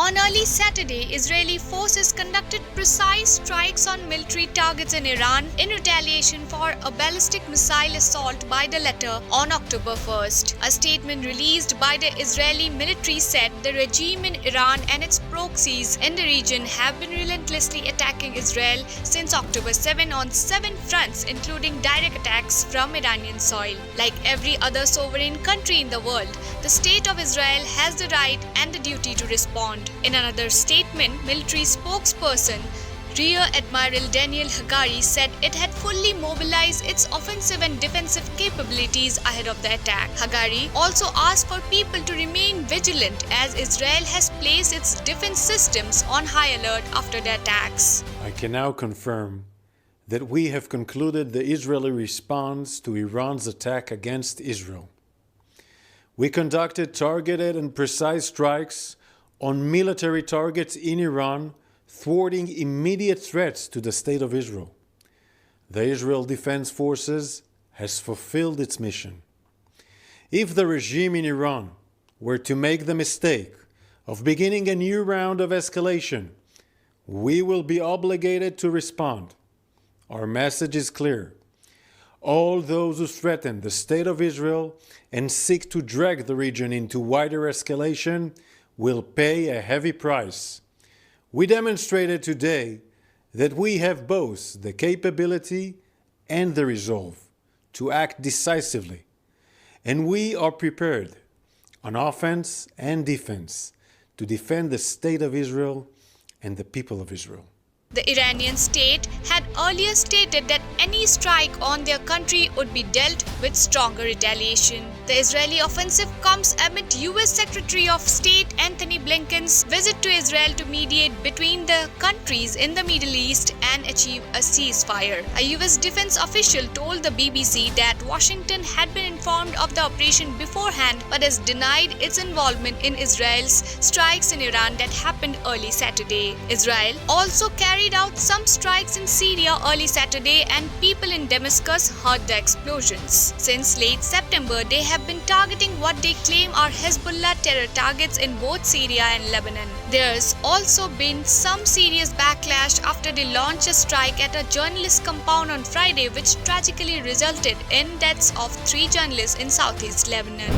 On early Saturday, Israeli forces conducted precise strikes on military targets in Iran in retaliation for a ballistic missile assault by the latter on October 1st. A statement released by the Israeli military said the regime in Iran and its proxies in the region have been relentlessly attacking Israel since October 7 on 7 fronts, including direct attacks from Iranian soil. Like every other sovereign country in the world, the state of Israel has the right and the duty to respond. In another statement, military spokesperson Rear Admiral Daniel Hagari said it had fully mobilized its offensive and defensive capabilities ahead of the attack. Hagari also asked for people to remain vigilant as Israel has placed its defense systems on high alert after the attacks. I can now confirm that we have concluded the Israeli response to Iran's attack against Israel. We conducted targeted and precise strikes on military targets in Iran, thwarting immediate threats to the state of Israel. The Israel Defense Forces has fulfilled its mission. If the regime in Iran were to make the mistake of beginning a new round of escalation, we will be obligated to respond. Our message is clear. All those who threaten the state of Israel and seek to drag the region into wider escalation will pay a heavy price. We demonstrated today that we have both the capability and the resolve to act decisively, and we are prepared on offense and defense to defend the state of Israel and the people of Israel. The Iranian state had earlier stated that any strike on their country would be dealt with stronger retaliation. The Israeli offensive comes amid US Secretary of State Antony Blinken's visit to Israel to mediate between the countries in the Middle East and achieve a ceasefire. A US defense official told the BBC that Washington had been informed of the operation beforehand but has denied its involvement in Israel's strikes in Iran that happened early Saturday. Israel also carried out some strikes in Syria early Saturday and people in Damascus heard the explosions. Since late September, they have been targeting what they claim are Hezbollah terror targets in both Syria and Lebanon. There's also been some serious backlash after they launched a strike at a journalist compound on Friday, which tragically resulted in deaths of 3 journalists in southeast Lebanon.